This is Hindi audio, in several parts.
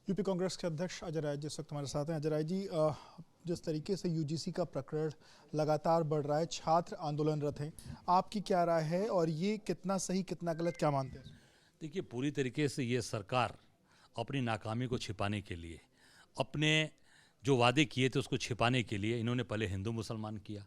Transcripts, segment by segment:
यूपी कांग्रेस के अध्यक्ष अजय राय जी इस वक्त हमारे साथ हैं। अजय राय जी, जिस तरीके से यूजीसी का प्रकरण लगातार बढ़ रहा है, छात्र आंदोलनरत हैं, आपकी क्या राय है और ये कितना सही कितना गलत, क्या मानते हैं? देखिए, पूरी तरीके से ये सरकार अपनी नाकामी को छिपाने के लिए, अपने जो वादे किए थे उसको छिपाने के लिए इन्होंने पहले हिंदू मुसलमान किया।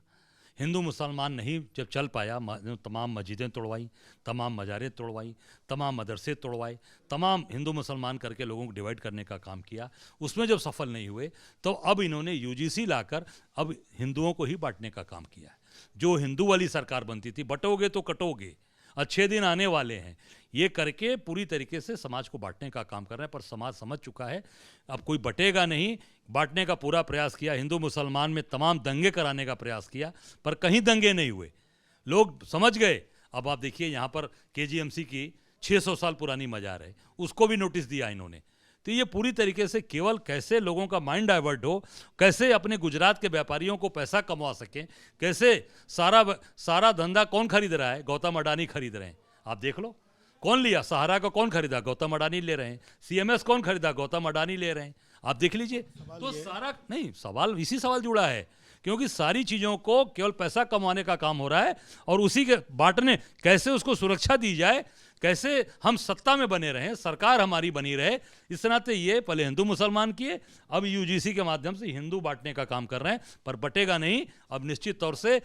हिंदू मुसलमान नहीं जब चल पाया, तमाम मस्जिदें तोड़वाई, तमाम मज़ारें तोड़वाई, तमाम मदरसे तोड़वाए, तमाम हिंदू मुसलमान करके लोगों को डिवाइड करने का काम किया। उसमें जब सफल नहीं हुए तो अब इन्होंने यूजीसी लाकर अब हिंदुओं को ही बांटने का काम किया है। जो हिंदू वाली सरकार बनती थी, बटोगे तो कटोगे, अच्छे दिन आने वाले हैं, ये करके पूरी तरीके से समाज को बांटने का काम कर रहे हैं। पर समाज समझ चुका है अब कोई बटेगा नहीं। बांटने का पूरा प्रयास किया, हिंदू मुसलमान में तमाम दंगे कराने का प्रयास किया, पर कहीं दंगे नहीं हुए। लोग समझ गए। अब आप देखिए, यहाँ पर केजीएमसी की 600 साल पुरानी मजार है, उसको भी नोटिस दिया इन्होंने। तो ये पूरी तरीके से केवल कैसे लोगों का माइंड डाइवर्ट हो, कैसे अपने गुजरात के व्यापारियों को पैसा कमवा सकें, कैसे सारा धंधा कौन खरीद रहा है? गौतम अडानी खरीद रहे हैं। आप देख लो, कौन लिया? सहारा को कौन खरीदा? गौतम अडानी ले रहे हैं। सीएमएस कौन खरीदा? गौतम अडानी ले रहे हैं। आप देख लीजिए। तो सारा नहीं, सवाल इसी सवाल जुड़ा है, क्योंकि सारी चीज़ों को केवल पैसा कमाने का काम हो रहा है और उसी के बांटने, कैसे उसको सुरक्षा दी जाए, कैसे हम सत्ता में बने रहें, सरकार हमारी बनी रहे, इस नाते ये पहले हिंदू मुसलमान किए, अब यूजीसी के माध्यम से हिंदू बांटने का काम कर रहे हैं। पर बटेगा नहीं, अब निश्चित तौर से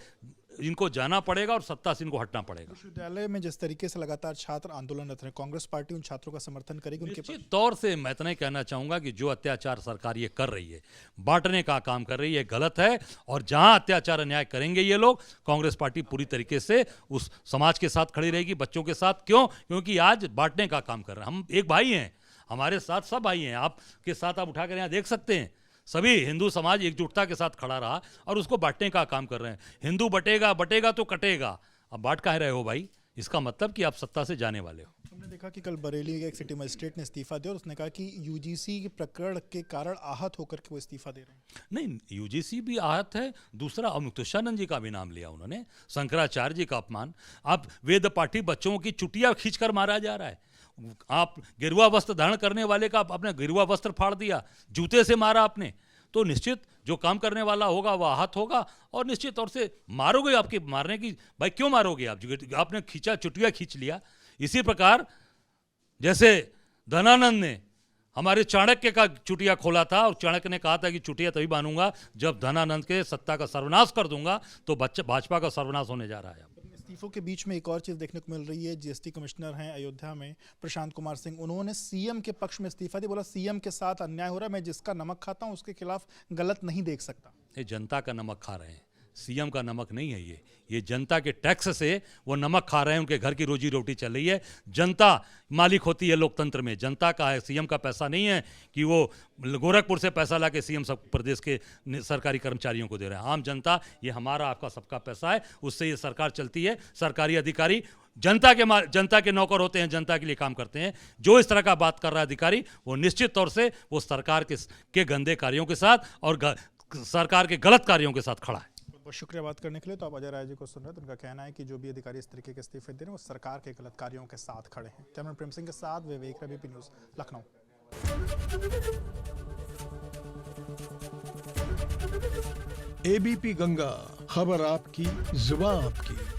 इनको जाना पड़ेगा और सत्ता से इनको हटना पड़ेगा। विश्वविद्यालय में जिस तरीके से लगातार छात्र आंदोलनरत हैं, कांग्रेस पार्टी उन छात्रों का समर्थन करेगी? उनके निश्चित तौर से मैं इतना ही कहना चाहूंगा कि जो अत्याचार सरकार ये कर रही है, बांटने का काम कर रही है, गलत है। और जहां अत्याचार अन्याय करेंगे ये लोग, कांग्रेस पार्टी पूरी तरीके से उस समाज के साथ खड़ी रहेगी, बच्चों के साथ। क्यों? क्योंकि आज बांटने का काम कर रहे हैं। हम एक भाई हैं, हमारे साथ सब भाई हैं। आपके साथ आप उठाकर यहाँ देख सकते हैं, सभी हिंदू समाज एकजुटता के साथ खड़ा रहा और उसको बांटने का काम कर रहे हैं। हिंदू बटेगा तो कटेगा। अब बांट काहे रहे हो भाई? इसका मतलब कि आप सत्ता से जाने वाले हो। हमने देखा कि कल बरेली के एक सिटी मजिस्ट्रेट ने इस्तीफा दिया और उसने कहा कि यूजीसी के प्रकरण के कारण आहत होकर के वो इस्तीफा दे रहे हैं। नहीं, यूजीसी भी आहत है। दूसरा, अमृतोषानंद जी का भी नाम लिया उन्होंने, शंकराचार्य जी का अपमान। अब वेद पाठी बच्चों की चुटिया खींचकर मारा जा रहा है। आप गेरुआ वस्त्र धारण करने वाले का आपने गेरुआ वस्त्र फाड़ दिया, जूते से मारा आपने। तो निश्चित जो काम करने वाला होगा वह आहत होगा और निश्चित तौर से मारोगे। आपके मारने की, भाई क्यों मारोगे आप? आपने खींचा, चुटिया खींच लिया। इसी प्रकार जैसे धनानंद ने हमारे चाणक्य का चुटिया खोला था और चाणक्य ने कहा था कि चुटिया तभी बांधूंगा जब धनानंद के सत्ता का सर्वनाश कर दूंगा, तो भाजपा का सर्वनाश होने जा रहा है। इस्तीफों के बीच में एक और चीज़ देखने को मिल रही है। जीएसटी कमिश्नर हैं अयोध्या में प्रशांत कुमार सिंह, उन्होंने सीएम के पक्ष में इस्तीफा दिया। बोला सीएम के साथ अन्याय हो रहा है, मैं जिसका नमक खाता हूं उसके खिलाफ गलत नहीं देख सकता। ये जनता का नमक खा रहे हैं, सीएम का नमक नहीं है। ये जनता के टैक्स से वो नमक खा रहे हैं, उनके घर की रोजी रोटी चल रही है। जनता मालिक होती है लोकतंत्र में, जनता का है। सीएम का पैसा नहीं है कि वो गोरखपुर से पैसा लाके सीएम सब प्रदेश के सरकारी कर्मचारियों को दे रहे हैं। आम जनता, ये हमारा आपका सबका पैसा है, उससे ये सरकार चलती है। सरकारी अधिकारी जनता के नौकर होते हैं, जनता के लिए काम करते हैं। जो इस तरह का बात कर रहा है अधिकारी, वो निश्चित तौर से वो सरकार के गंदे कार्यों के साथ और सरकार के गलत कार्यों के साथ खड़ा है। बहुत शुक्रिया बात करने के लिए। तो आप अजय राय जी को सुन रहे हैं, तो उनका कहना है कि जो भी अधिकारी इस तरीके के इस्तीफे दे रहे हैं वो सरकार के गलत कार्यों के साथ खड़े हैं। कैमरा प्रेम सिंह के साथ विवेक रवि, न्यूज़ लखनऊ। एबीपी गंगा, खबर आपकी, जुबान आपकी।